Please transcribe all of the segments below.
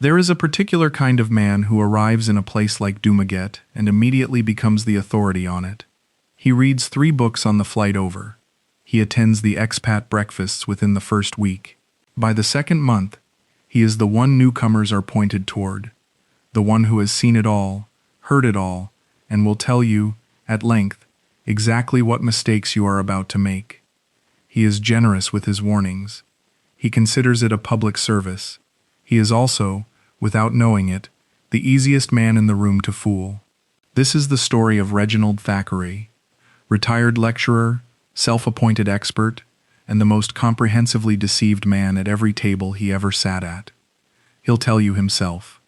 There is a particular kind of man who arrives in a place like Dumaguete and immediately becomes the authority on it. He reads 3 books on the flight over. He attends the expat breakfasts within the first week. By the second month, he is the one newcomers are pointed toward, the one who has seen it all, heard it all, and will tell you, at length, exactly what mistakes you are about to make. He is generous with his warnings. He considers it a public service. He is also, without knowing it, the easiest man in the room to fool. This is the story of Reginald Thackeray, retired lecturer, self-appointed expert, and the most comprehensively deceived man at every table he ever sat at. He'll tell you himself.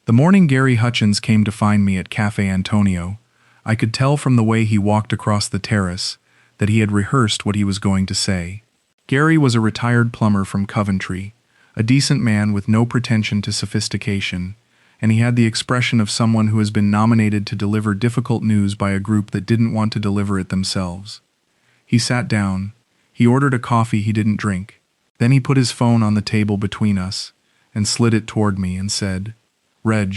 The morning Gary Hutchins came to find me at Cafe Antonio, I could tell from the way he walked across the terrace that he had rehearsed what he was going to say. Gary was a retired plumber from Coventry, a decent man with no pretension to sophistication, and he had the expression of someone who has been nominated to deliver difficult news by a group that didn't want to deliver it themselves. He sat down. He ordered a coffee he didn't drink. Then he put his phone on the table between us and slid it toward me and said, "Reg,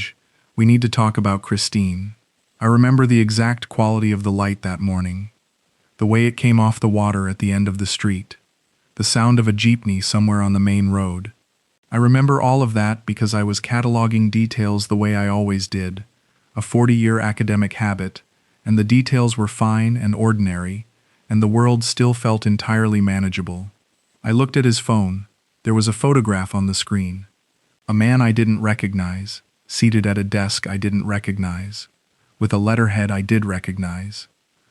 we need to talk about Kristine." I remember the exact quality of the light that morning, the way it came off the water at the end of the street, the sound of a jeepney somewhere on the main road. I remember all of that because I was cataloging details the way I always did, a 40-year academic habit, and the details were fine and ordinary, and the world still felt entirely manageable. I looked at his phone. There was a photograph on the screen. A man I didn't recognize, seated at a desk I didn't recognize, with a letterhead I did recognize.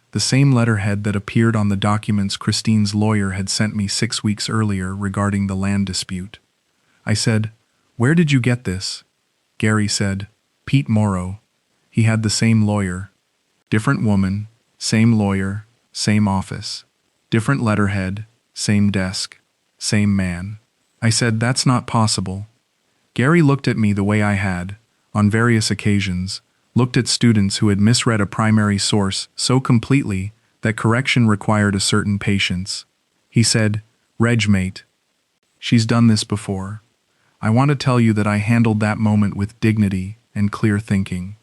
The same letterhead that appeared on the documents Kristine's lawyer had sent me 6 weeks earlier regarding the land dispute. I said, "Where did you get this?" Gary said, "Pete Morrow." He had the same lawyer. Different woman, same lawyer, same office. Different letterhead, same desk, same man. I said, "That's not possible." Gary looked at me the way I had, on various occasions, looked at students who had misread a primary source so completely that correction required a certain patience. He said, "Reg mate, she's done this before. I want to tell you that I handled that moment with dignity and clear thinking.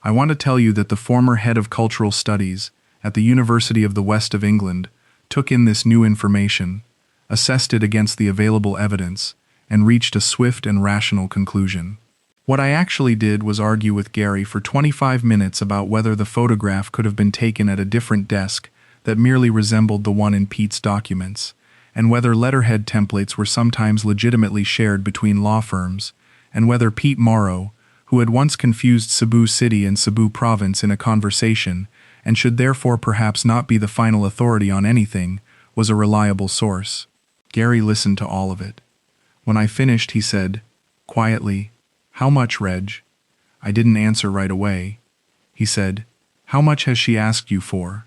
I want to tell you that the former head of cultural studies at the University of the West of England took in this new information, assessed it against the available evidence, and reached a swift and rational conclusion." What I actually did was argue with Gary for 25 minutes about whether the photograph could have been taken at a different desk that merely resembled the one in Pete's documents, and whether letterhead templates were sometimes legitimately shared between law firms, and whether Pete Morrow, who had once confused Cebu City and Cebu Province in a conversation, and should therefore perhaps not be the final authority on anything, was a reliable source. Gary listened to all of it. When I finished, he said, quietly, "How much, Reg?" I didn't answer right away. He said, "How much has she asked you for?"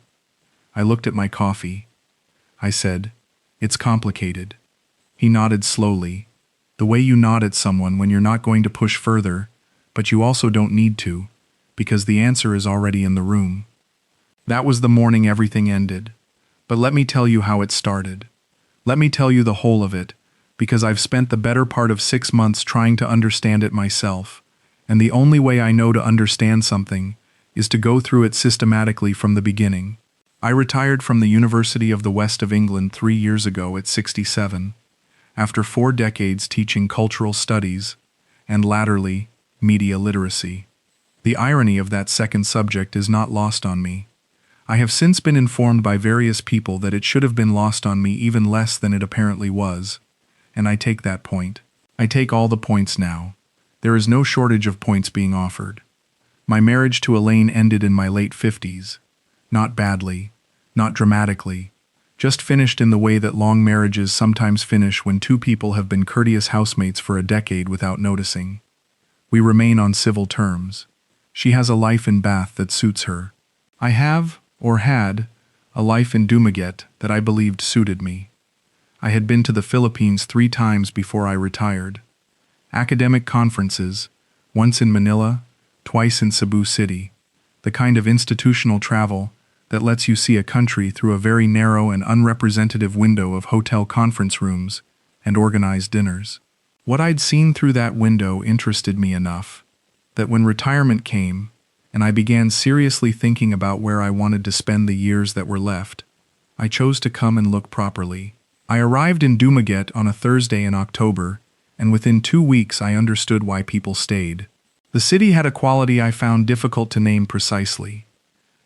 I looked at my coffee. I said, "It's complicated." He nodded slowly, the way you nod at someone when you're not going to push further, but you also don't need to, because the answer is already in the room. That was the morning everything ended. But let me tell you how it started. Let me tell you the whole of it, because I've spent the better part of 6 months trying to understand it myself, and the only way I know to understand something is to go through it systematically from the beginning. I retired from the University of the West of England 3 years ago at 67, after 4 decades teaching cultural studies, and latterly, media literacy. The irony of that second subject is not lost on me. I have since been informed by various people that it should have been lost on me even less than it apparently was. And I take that point. I take all the points now. There is no shortage of points being offered. My marriage to Elaine ended in my late 50s. Not badly, not dramatically, just finished in the way that long marriages sometimes finish when 2 people have been courteous housemates for a decade without noticing. We remain on civil terms. She has a life in Bath that suits her. I have, or had, a life in Dumaguete that I believed suited me. I had been to the Philippines 3 times before I retired. Academic conferences, once in Manila, twice in Cebu City, the kind of institutional travel that lets you see a country through a very narrow and unrepresentative window of hotel conference rooms and organized dinners. What I'd seen through that window interested me enough that when retirement came, and I began seriously thinking about where I wanted to spend the years that were left, I chose to come and look properly. I arrived in Dumaguete on a Thursday in October, and within 2 weeks I understood why people stayed. The city had a quality I found difficult to name precisely.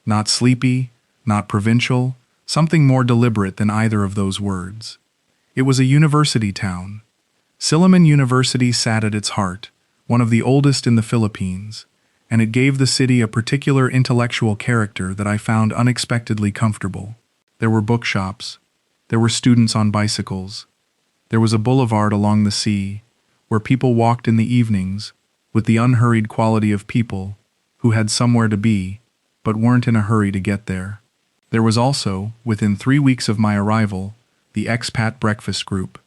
Not sleepy, not provincial, something more deliberate than either of those words. It was a university town. Silliman University sat at its heart, one of the oldest in the Philippines, and it gave the city a particular intellectual character that I found unexpectedly comfortable. There were bookshops. There were students on bicycles. There was a boulevard along the sea, where people walked in the evenings, with the unhurried quality of people who had somewhere to be, but weren't in a hurry to get there. There was also, within 3 weeks of my arrival, the Expat breakfast group.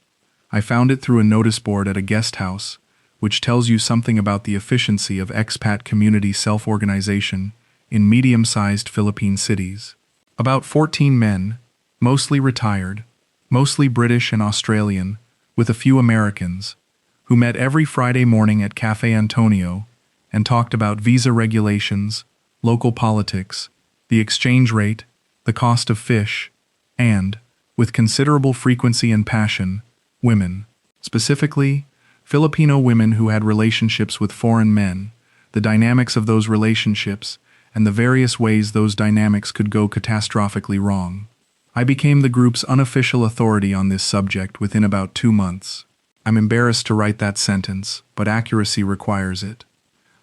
I found it through a notice board at a guest house, which tells you something about the efficiency of expat community self-organization in medium-sized Philippine cities. About 14 men, mostly retired, mostly British and Australian, with a few Americans, who met every Friday morning at Cafe Antonio and talked about visa regulations, local politics, the exchange rate, the cost of fish, and, with considerable frequency and passion, women. Specifically, Filipino women who had relationships with foreign men, the dynamics of those relationships, and the various ways those dynamics could go catastrophically wrong. I became the group's unofficial authority on this subject within about 2 months. I'm embarrassed to write that sentence, but accuracy requires it.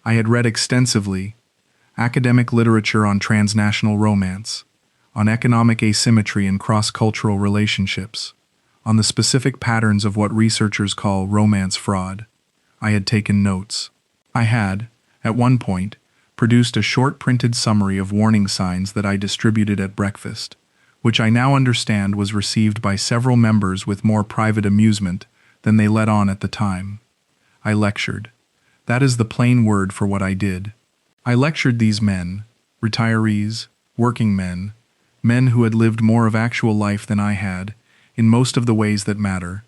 I had read extensively academic literature on transnational romance, on economic asymmetry and cross-cultural relationships, on the specific patterns of what researchers call romance fraud. I had taken notes. I had, at one point, produced a short printed summary of warning signs that I distributed at breakfast, which I now understand was received by several members with more private amusement than they let on at the time. I lectured. That is the plain word for what I did. I lectured these men, retirees, working men, men who had lived more of actual life than I had, in most of the ways that matter,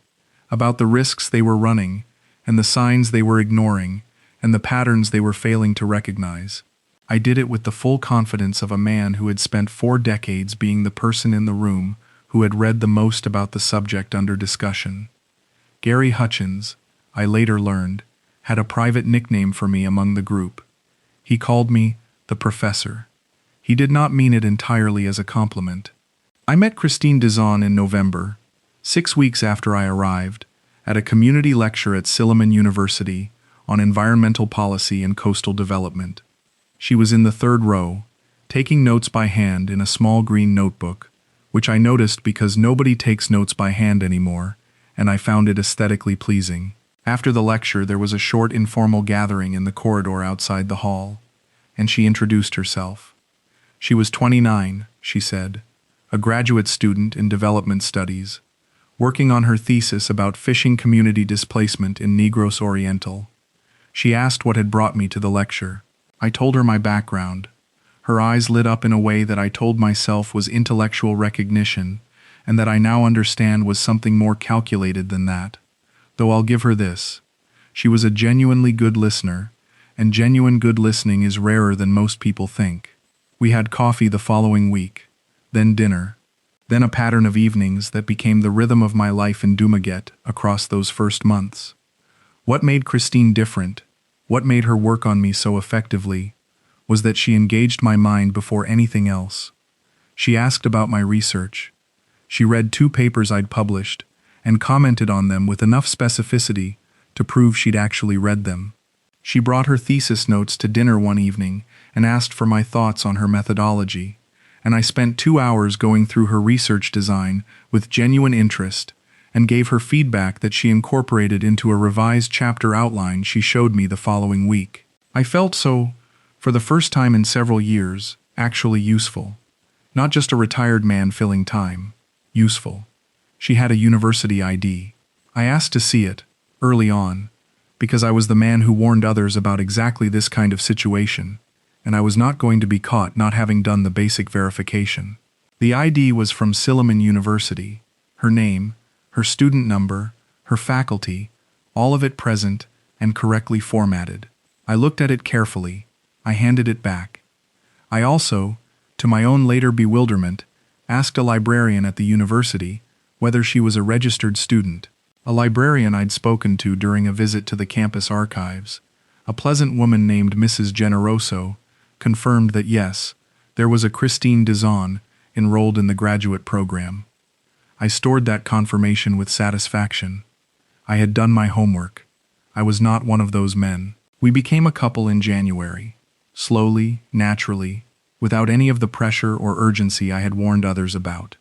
about the risks they were running, and the signs they were ignoring, and the patterns they were failing to recognize. I did it with the full confidence of a man who had spent 4 decades being the person in the room who had read the most about the subject under discussion. Gary Hutchins, I later learned, had a private nickname for me among the group. He called me the Professor. He did not mean it entirely as a compliment. I met Kristine in November, 6 weeks after I arrived, at a community lecture at Silliman University on environmental policy and coastal development. She was in the 3rd row, taking notes by hand in a small green notebook, which I noticed because nobody takes notes by hand anymore, and I found it aesthetically pleasing. After the lecture, there was a short informal gathering in the corridor outside the hall, and she introduced herself. She was 29, she said, a graduate student in development studies, working on her thesis about fishing community displacement in Negros Oriental. She asked what had brought me to the lecture. I told her my background. Her eyes lit up in a way that I told myself was intellectual recognition, and that I now understand was something more calculated than that. Though I'll give her this. She was a genuinely good listener, and genuine good listening is rarer than most people think. We had coffee the following week, then dinner, then a pattern of evenings that became the rhythm of my life in Dumaguete across those first months. What made Kristine different, what made her work on me so effectively, was that she engaged my mind before anything else. She asked about my research. She read 2 papers I'd published, and commented on them with enough specificity to prove she'd actually read them. She brought her thesis notes to dinner one evening and asked for my thoughts on her methodology, and I spent 2 hours going through her research design with genuine interest and gave her feedback that she incorporated into a revised chapter outline she showed me the following week. I felt so, for the first time in several years, actually useful. Not just a retired man filling time. Useful. She had a university ID. I asked to see it, early on, because I was the man who warned others about exactly this kind of situation, and I was not going to be caught not having done the basic verification. The ID was from Silliman University. Her name, her student number, her faculty, all of it present and correctly formatted. I looked at it carefully. I handed it back. I also, to my own later bewilderment, asked a librarian at the university whether she was a registered student. A librarian I'd spoken to during a visit to the campus archives, a pleasant woman named Mrs. Generoso, confirmed that yes, there was a Kristine Dizon enrolled in the graduate program. I stored that confirmation with satisfaction. I had done my homework. I was not one of those men. We became a couple in January. Slowly, naturally, without any of the pressure or urgency I had warned others about.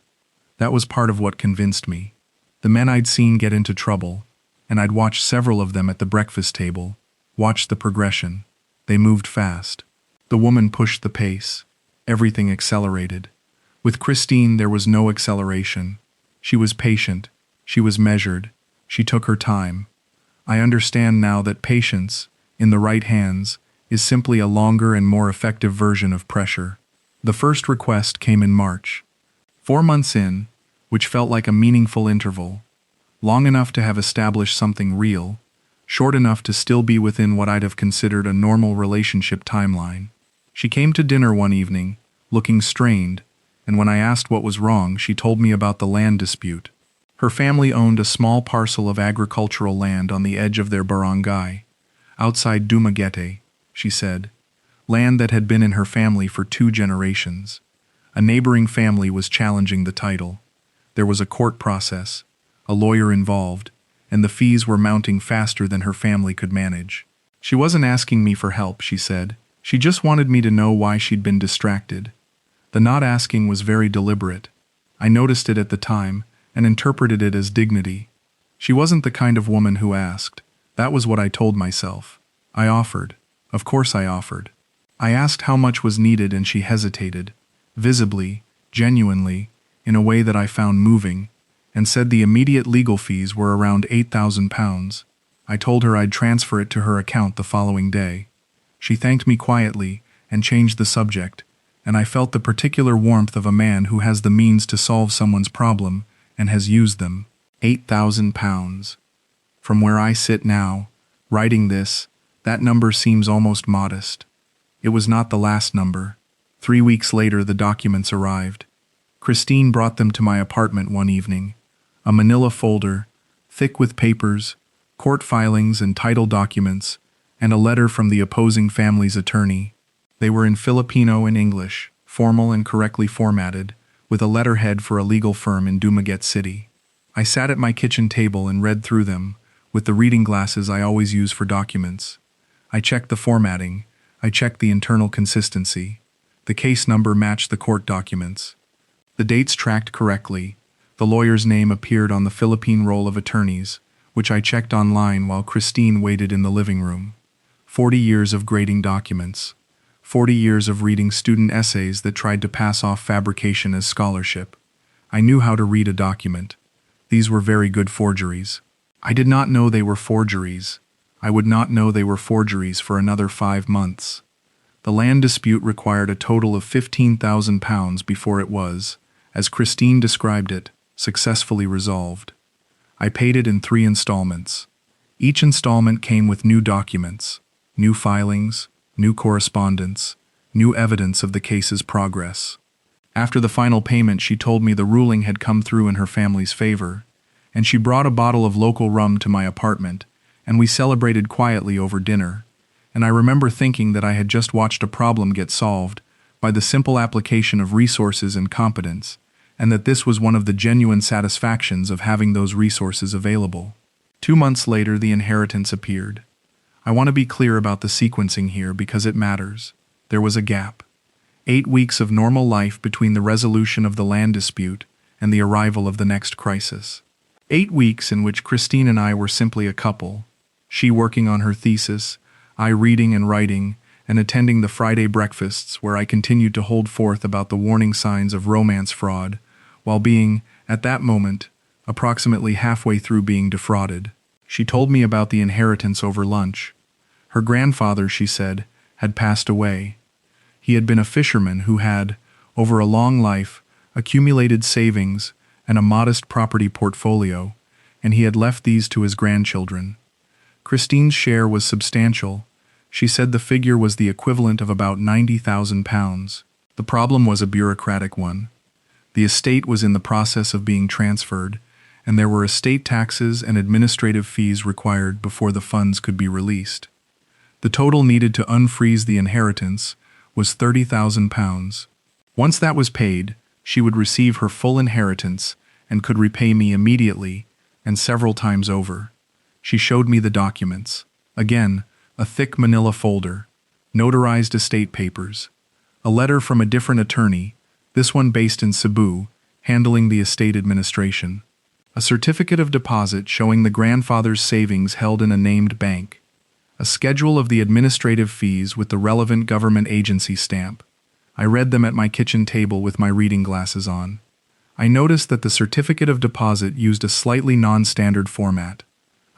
That was part of what convinced me. The men I'd seen get into trouble, and I'd watched several of them at the breakfast table, watched the progression. They moved fast. The woman pushed the pace. Everything accelerated. With Kristine, there was no acceleration. She was patient. She was measured. She took her time. I understand now that patience, in the right hands, is simply a longer and more effective version of pressure. The first request came in March. 4 months in, which felt like a meaningful interval. Long enough to have established something real, short enough to still be within what I'd have considered a normal relationship timeline. She came to dinner one evening, looking strained, and when I asked what was wrong, she told me about the land dispute. Her family owned a small parcel of agricultural land on the edge of their barangay, outside Dumaguete, she said, land that had been in her family for 2 generations. A neighboring family was challenging the title. There was a court process, a lawyer involved, and the fees were mounting faster than her family could manage. She wasn't asking me for help, she said. She just wanted me to know why she'd been distracted. The not asking was very deliberate. I noticed it at the time and interpreted it as dignity. She wasn't the kind of woman who asked. That was what I told myself. I offered. Of course I offered. I asked how much was needed and she hesitated, visibly, genuinely, in a way that I found moving, and said the immediate legal fees were around £8,000. I told her I'd transfer it to her account the following day. She thanked me quietly and changed the subject, and I felt the particular warmth of a man who has the means to solve someone's problem and has used them. £8,000. From where I sit now, writing this, that number seems almost modest. It was not the last number. 3 weeks later, the documents arrived. Kristine brought them to my apartment one evening. A manila folder, thick with papers, court filings and title documents, and a letter from the opposing family's attorney. They were in Filipino and English, formal and correctly formatted, with a letterhead for a legal firm in Dumaguete City. I sat at my kitchen table and read through them, with the reading glasses I always use for documents. I checked the formatting. I checked the internal consistency. The case number matched the court documents. The dates tracked correctly. The lawyer's name appeared on the Philippine roll of attorneys, which I checked online while Kristine waited in the living room. 40 years of grading documents. 40 years of reading student essays that tried to pass off fabrication as scholarship. I knew how to read a document. These were very good forgeries. I did not know they were forgeries. I would not know they were forgeries for another 5 months. The land dispute required a total of £15,000 before it was, as Kristine described it, successfully resolved. I paid it in 3 installments. Each installment came with new documents, new filings, new correspondence, new evidence of the case's progress. After the final payment, she told me the ruling had come through in her family's favor, and she brought a bottle of local rum to my apartment, and we celebrated quietly over dinner, and I remember thinking that I had just watched a problem get solved by the simple application of resources and competence, and that this was one of the genuine satisfactions of having those resources available. 2 months later, the inheritance appeared. I want to be clear about the sequencing here because it matters. There was a gap. 8 weeks of normal life between the resolution of the land dispute and the arrival of the next crisis. 8 weeks in which Kristine and I were simply a couple, she working on her thesis, I reading and writing, and attending the Friday breakfasts where I continued to hold forth about the warning signs of romance fraud, while being, at that moment, approximately halfway through being defrauded. She told me about the inheritance over lunch. Her grandfather, she said, had passed away. He had been a fisherman who had, over a long life, accumulated savings and a modest property portfolio, and he had left these to his grandchildren. Kristine's share was substantial. She said the figure was the equivalent of about £90,000. The problem was a bureaucratic one. The estate was in the process of being transferred, and there were estate taxes and administrative fees required before the funds could be released. The total needed to unfreeze the inheritance was £30,000. Once that was paid, she would receive her full inheritance and could repay me immediately and several times over. She showed me the documents. Again, a thick manila folder, notarized estate papers, a letter from a different attorney, this one based in Cebu, handling the estate administration, a certificate of deposit showing the grandfather's savings held in a named bank, a schedule of the administrative fees with the relevant government agency stamp. I read them at my kitchen table with my reading glasses on. I noticed that the certificate of deposit used a slightly non-standard format.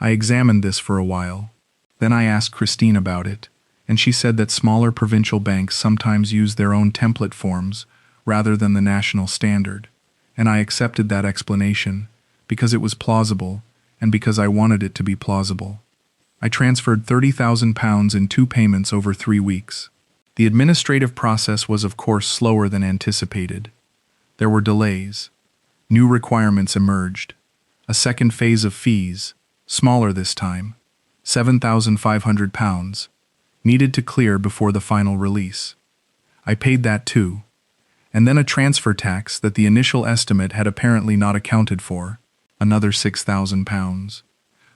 I examined this for a while. Then I asked Kristine about it, and she said that smaller provincial banks sometimes use their own template forms rather than the national standard, and I accepted that explanation because it was plausible and because I wanted it to be plausible. I transferred £30,000 in 2 payments over 3 weeks. The administrative process was of course slower than anticipated. There were delays. New requirements emerged. A second phase of fees, smaller this time, £7,500, needed to clear before the final release. I paid that too. And then a transfer tax that the initial estimate had apparently not accounted for, another £6,000.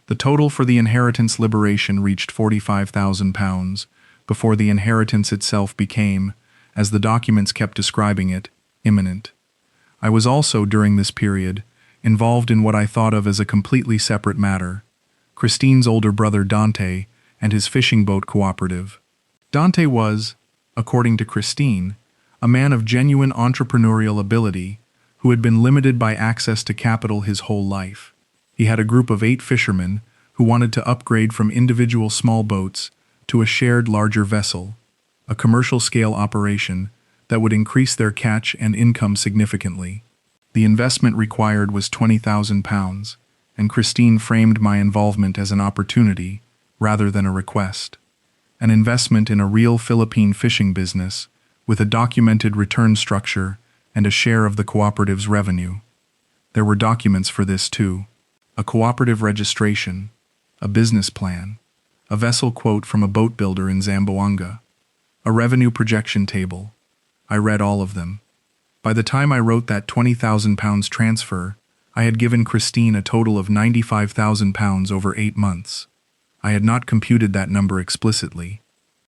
The total for the inheritance liberation reached £45,000 before the inheritance itself became, as the documents kept describing it, imminent. I was also, during this period, involved in what I thought of as a completely separate matter, Kristine's older brother Dante and his fishing boat cooperative. Dante was, according to Kristine, a man of genuine entrepreneurial ability who had been limited by access to capital his whole life. He had a group of 8 fishermen who wanted to upgrade from individual small boats to a shared larger vessel, a commercial-scale operation that would increase their catch and income significantly. The investment required was £20,000, and Kristine framed my involvement as an opportunity rather than a request. An investment in a real Philippine fishing business with a documented return structure and a share of the cooperative's revenue. There were documents for this too. A cooperative registration, a business plan, a vessel quote from a boat builder in Zamboanga, a revenue projection table. I read all of them. By the time I wrote that £20,000 transfer, I had given Kristine a total of £95,000 over 8 months. I had not computed that number explicitly.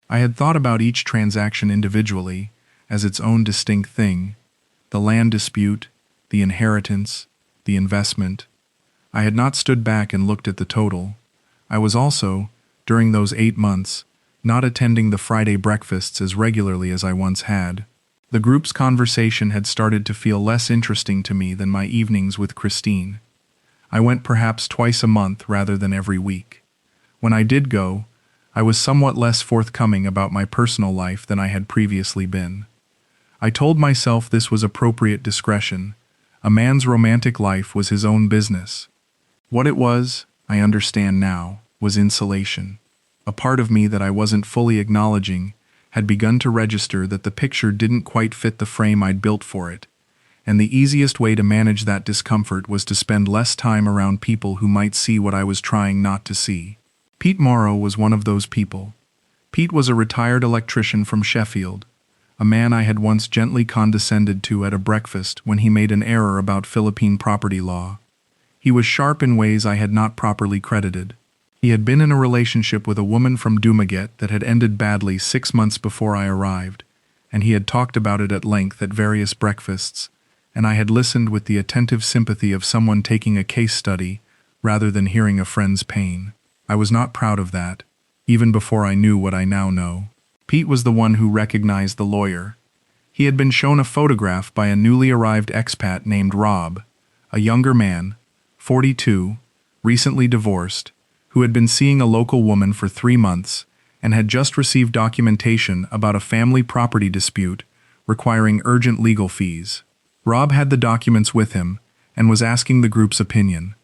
I had thought about each transaction individually, as its own distinct thing, the land dispute, the inheritance, the investment. I had not stood back and looked at the total. I was also, during those 8 months, not attending the Friday breakfasts as regularly as I once had. The group's conversation had started to feel less interesting to me than my evenings with Kristine. I went perhaps twice a month rather than every week. When I did go, I was somewhat less forthcoming about my personal life than I had previously been. I told myself this was appropriate discretion. A man's romantic life was his own business. What it was, I understand now, was insulation. A part of me that I wasn't fully acknowledging had begun to register that the picture didn't quite fit the frame I'd built for it, and the easiest way to manage that discomfort was to spend less time around people who might see what I was trying not to see. Pete Morrow was one of those people. Pete was a retired electrician from Sheffield, a man I had once gently condescended to at a breakfast when he made an error about Philippine property law. He was sharp in ways I had not properly credited. He had been in a relationship with a woman from Dumaguete that had ended badly 6 months before I arrived, and he had talked about it at length at various breakfasts, and I had listened with the attentive sympathy of someone taking a case study rather than hearing a friend's pain. I was not proud of that, even before I knew what I now know. Pete was the one who recognized the lawyer. He had been shown a photograph by a newly arrived expat named Rob, a younger man, 42, recently divorced, who had been seeing a local woman for 3 months and had just received documentation about a family property dispute requiring urgent legal fees. Rob had the documents with him and was asking the group's opinion.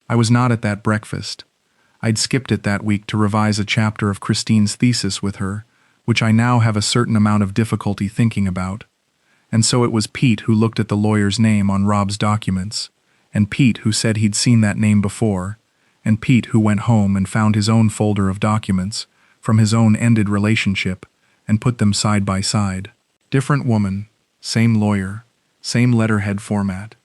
I was not at that breakfast. I'd skipped it that week to revise a chapter of Kristine's thesis with her, which I now have a certain amount of difficulty thinking about. And so it was Pete who looked at the lawyer's name on Rob's documents, and Pete who said he'd seen that name before, and Pete who went home and found his own folder of documents from his own ended relationship and put them side by side. Different woman, same lawyer, same letterhead format.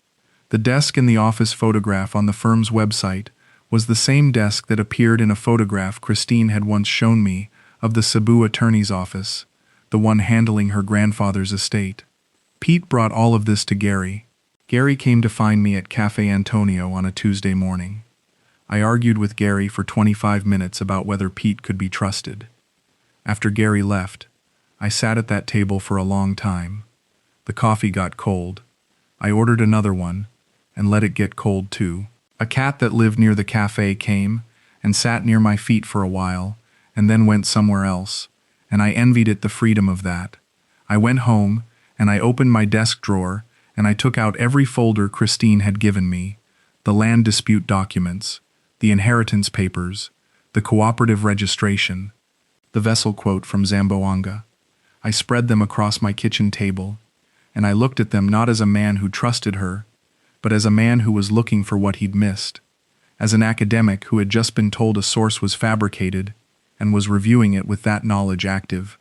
The desk in the office photograph on the firm's website was the same desk that appeared in a photograph Kristine had once shown me of the Cebu attorney's office, the one handling her grandfather's estate. Pete brought all of this to Gary. Gary came to find me at Cafe Antonio on a Tuesday morning. I argued with Gary for 25 minutes about whether Pete could be trusted. After Gary left, I sat at that table for a long time. The coffee got cold. I ordered another one and let it get cold too. A cat that lived near the cafe came and sat near my feet for a while and then went somewhere else, and I envied it the freedom of that. I went home and I opened my desk drawer and I took out every folder Kristine had given me, the land dispute documents, the inheritance papers, the cooperative registration, the vessel quote from Zamboanga. I spread them across my kitchen table, and I looked at them not as a man who trusted her, but as a man who was looking for what he'd missed, as an academic who had just been told a source was fabricated and was reviewing it with that knowledge active.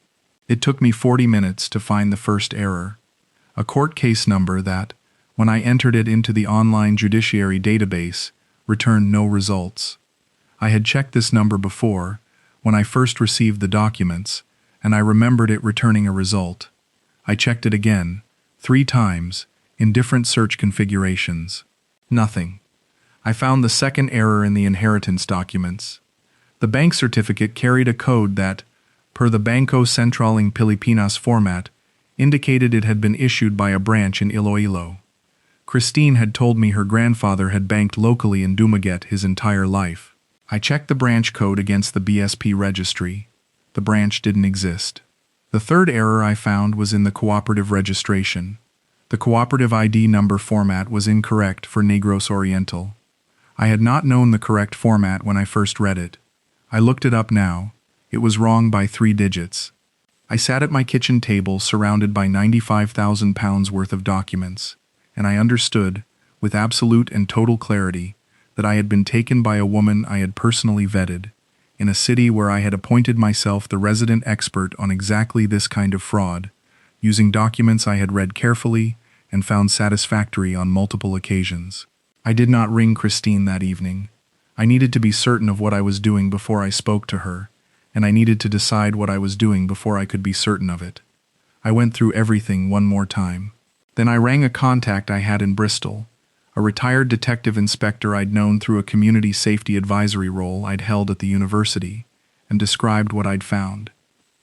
It took me 40 minutes to find the first error, a court case number that, when I entered it into the online judiciary database, returned no results. I had checked this number before, when I first received the documents, and I remembered it returning a result. I checked it again, 3 times, in different search configurations. Nothing. I found the second error in the inheritance documents. The bank certificate carried a code that, per the Bangko Sentral ng Pilipinas format, indicated it had been issued by a branch in Iloilo. Kristine had told me her grandfather had banked locally in Dumaguete his entire life. I checked the branch code against the BSP registry. The branch didn't exist. The third error I found was in the cooperative registration. The cooperative ID number format was incorrect for Negros Oriental. I had not known the correct format when I first read it. I looked it up now. It was wrong by 3 digits. I sat at my kitchen table surrounded by 95,000 pounds worth of documents, and I understood, with absolute and total clarity, that I had been taken by a woman I had personally vetted, in a city where I had appointed myself the resident expert on exactly this kind of fraud, using documents I had read carefully and found satisfactory on multiple occasions. I did not ring Kristine that evening. I needed to be certain of what I was doing before I spoke to her, and I needed to decide what I was doing before I could be certain of it. I went through everything one more time. Then I rang a contact I had in Bristol, a retired detective inspector I'd known through a community safety advisory role I'd held at the university, and described what I'd found.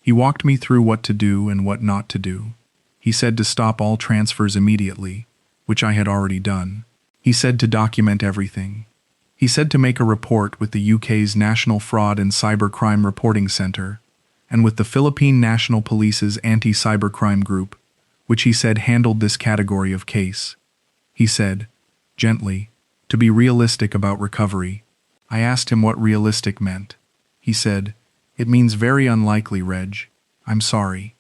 He walked me through what to do and what not to do. He said to stop all transfers immediately, which I had already done. He said to document everything. He said to make a report with the UK's National Fraud and Cybercrime Reporting Centre, and with the Philippine National Police's Anti-Cybercrime Group, which he said handled this category of case. He said, gently, to be realistic about recovery. I asked him what realistic meant. He said, it means very unlikely, Reg. I'm sorry.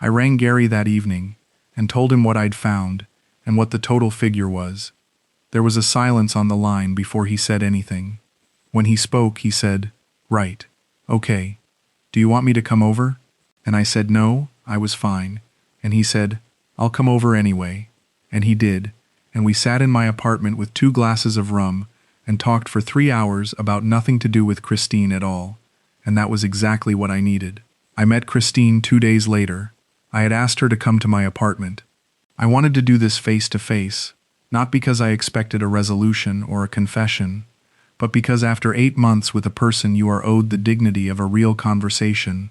I rang Gary that evening and told him what I'd found and what the total figure was. There was a silence on the line before he said anything. When he spoke, he said, right. Okay. Do you want me to come over? And I said no, I was fine. And he said, I'll come over anyway. And he did. And we sat in my apartment with 2 glasses of rum and talked for 3 hours about nothing to do with Kristine at all. And that was exactly what I needed. I met Kristine 2 days later. I had asked her to come to my apartment. I wanted to do this face to face, not because I expected a resolution or a confession, but because after 8 months with a person you are owed the dignity of a real conversation,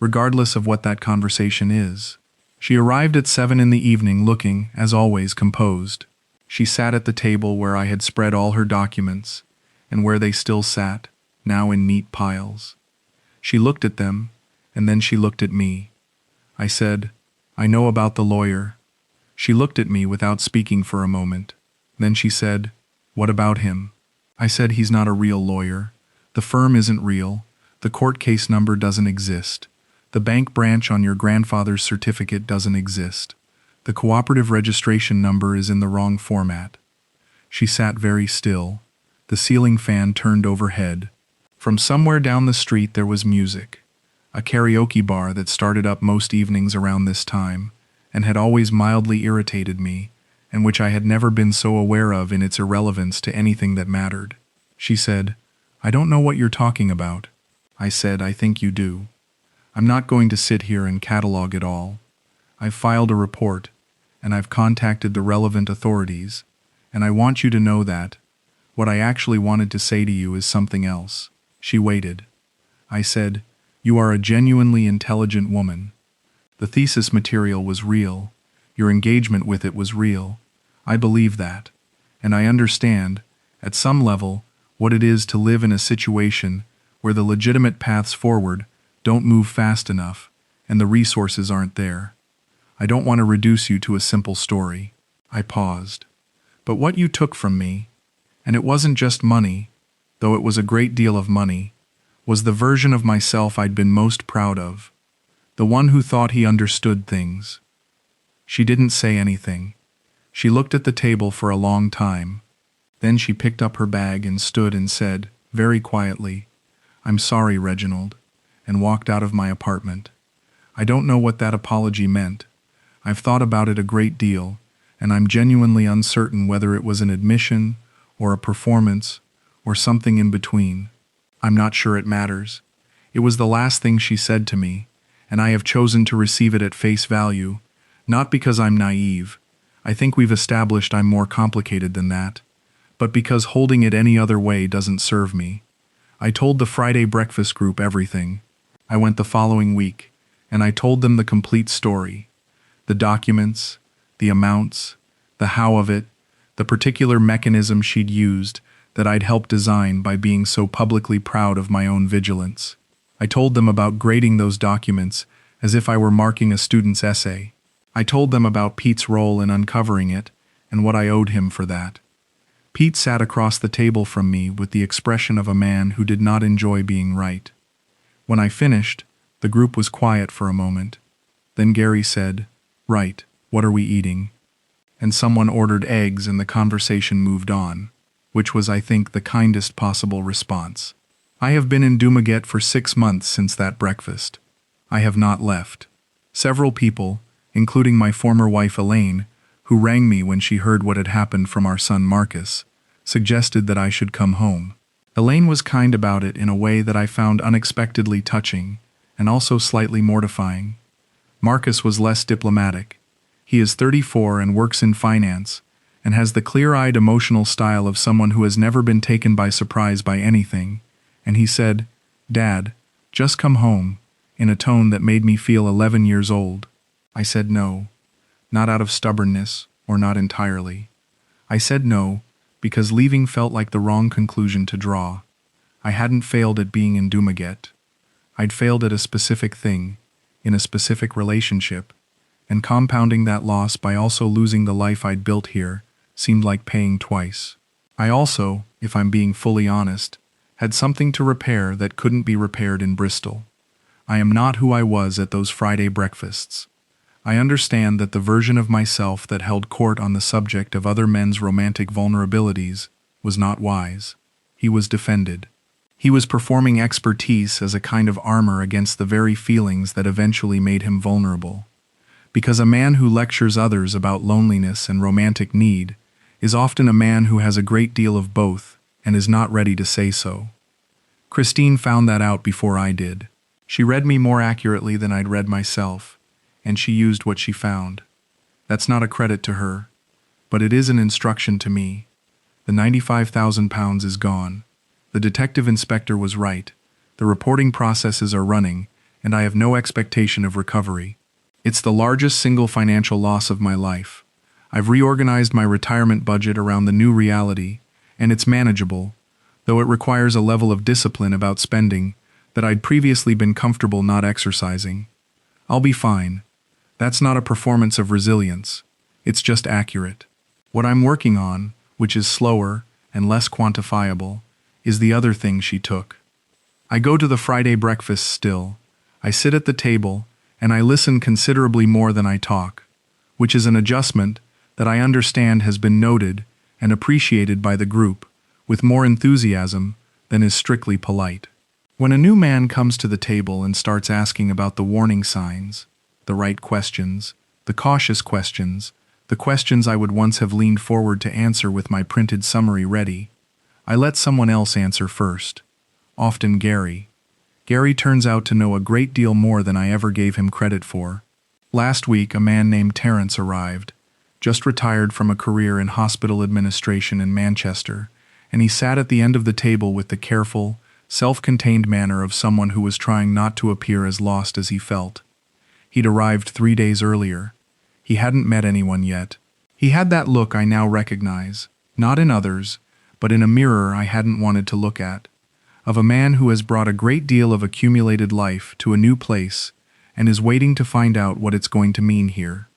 regardless of what that conversation is. She arrived at 7 in the evening looking, as always, composed. She sat at the table where I had spread all her documents, and where they still sat, now in neat piles. She looked at them, and then she looked at me. I said, I know about the lawyer. She looked at me without speaking for a moment. Then she said, what about him? I said he's not a real lawyer. The firm isn't real. The court case number doesn't exist. The bank branch on your grandfather's certificate doesn't exist. The cooperative registration number is in the wrong format. She sat very still. The ceiling fan turned overhead. From somewhere down the street there was music. A karaoke bar that started up most evenings around this time, and had always mildly irritated me, and which I had never been so aware of in its irrelevance to anything that mattered. She said, "I don't know what you're talking about." I said, "I think you do. I'm not going to sit here and catalog it all. I've filed a report, and I've contacted the relevant authorities, and I want you to know that what I actually wanted to say to you is something else." She waited. I said, "You are a genuinely intelligent woman. The thesis material was real. Your engagement with it was real. I believe that. And I understand, at some level, what it is to live in a situation where the legitimate paths forward don't move fast enough, and the resources aren't there. I don't want to reduce you to a simple story." I paused. "But what you took from me, and it wasn't just money, though it was a great deal of money, was the version of myself I'd been most proud of. The one who thought he understood things." She didn't say anything. She looked at the table for a long time. Then she picked up her bag and stood and said, very quietly, "I'm sorry, Reginald," and walked out of my apartment. I don't know what that apology meant. I've thought about it a great deal, and I'm genuinely uncertain whether it was an admission, or a performance, or something in between. I'm not sure it matters. It was the last thing she said to me, and I have chosen to receive it at face value, not because I'm naive. I think we've established I'm more complicated than that, but because holding it any other way doesn't serve me. I told the Friday breakfast group everything. I went the following week, and I told them the complete story. The documents, the amounts, the how of it, the particular mechanism she'd used that I'd helped design by being so publicly proud of my own vigilance. I told them about grading those documents as if I were marking a student's essay. I told them about Pete's role in uncovering it and what I owed him for that. Pete sat across the table from me with the expression of a man who did not enjoy being right. When I finished, the group was quiet for a moment. Then Gary said, "Right, what are we eating?" And someone ordered eggs and the conversation moved on, which was, I think, the kindest possible response. I have been in Dumaguete for 6 months since that breakfast. I have not left. Several people, including my former wife Elaine, who rang me when she heard what had happened from our son Marcus, suggested that I should come home. Elaine was kind about it in a way that I found unexpectedly touching, and also slightly mortifying. Marcus was less diplomatic. He is 34 and works in finance, and has the clear-eyed emotional style of someone who has never been taken by surprise by anything, and he said, "Dad, just come home," in a tone that made me feel 11 years old. I said no, not out of stubbornness, or not entirely. I said no, because leaving felt like the wrong conclusion to draw. I hadn't failed at being in Dumaguete. I'd failed at a specific thing, in a specific relationship, and compounding that loss by also losing the life I'd built here seemed like paying twice. I also, if I'm being fully honest, had something to repair that couldn't be repaired in Bristol. I am not who I was at those Friday breakfasts. I understand that the version of myself that held court on the subject of other men's romantic vulnerabilities was not wise. He was defended. He was performing expertise as a kind of armor against the very feelings that eventually made him vulnerable. Because a man who lectures others about loneliness and romantic need is often a man who has a great deal of both and is not ready to say so. Kristine found that out before I did. She read me more accurately than I'd read myself, and she used what she found. That's not a credit to her, but it is an instruction to me. The £95,000 is gone. The detective inspector was right. The reporting processes are running, and I have no expectation of recovery. It's the largest single financial loss of my life. I've reorganized my retirement budget around the new reality, and it's manageable, though it requires a level of discipline about spending that I'd previously been comfortable not exercising. I'll be fine. That's not a performance of resilience. It's just accurate. What I'm working on, which is slower and less quantifiable, is the other thing she took. I go to the Friday breakfast still. I sit at the table, and I listen considerably more than I talk, which is an adjustment that I understand has been noted and appreciated by the group with more enthusiasm than is strictly polite. When a new man comes to the table and starts asking about the warning signs, the right questions, the cautious questions, the questions I would once have leaned forward to answer with my printed summary ready, I let someone else answer first. Often Gary. Gary turns out to know a great deal more than I ever gave him credit for. Last week, a man named Terence arrived, just retired from a career in hospital administration in Manchester, and he sat at the end of the table with the careful, self-contained manner of someone who was trying not to appear as lost as he felt. He'd arrived 3 days earlier. He hadn't met anyone yet. He had that look I now recognize, not in others, but in a mirror I hadn't wanted to look at, of a man who has brought a great deal of accumulated life to a new place and is waiting to find out what it's going to mean here.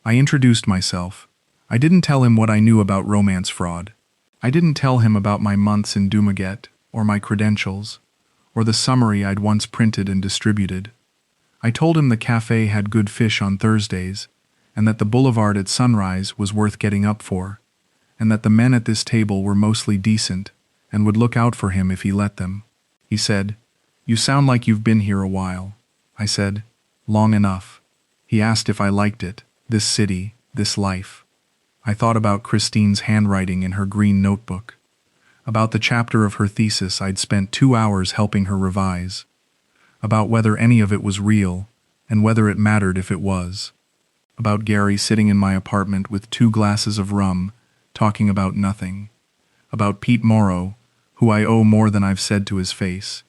I introduced myself. I didn't tell him what I knew about romance fraud. I didn't tell him about my months in Dumaguete, or my credentials, or the summary I'd once printed and distributed. I told him the cafe had good fish on Thursdays, and that the boulevard at sunrise was worth getting up for, and that the men at this table were mostly decent and would look out for him if he let them. He said, "You sound like you've been here a while." I said, "Long enough." He asked if I liked it, this city, this life. I thought about Kristine's handwriting in her green notebook, about the chapter of her thesis I'd spent 2 hours helping her revise, about whether any of it was real and whether it mattered if it was, about Gary sitting in my apartment with 2 glasses of rum, talking about nothing, about Pete Morrow, who I owe more than I've said to his face.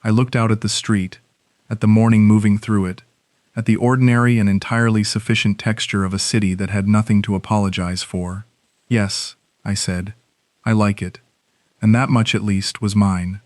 I looked out at the street, at the morning moving through it, at the ordinary and entirely sufficient texture of a city that had nothing to apologize for. "Yes," I said, "I like it. And that much at least was mine."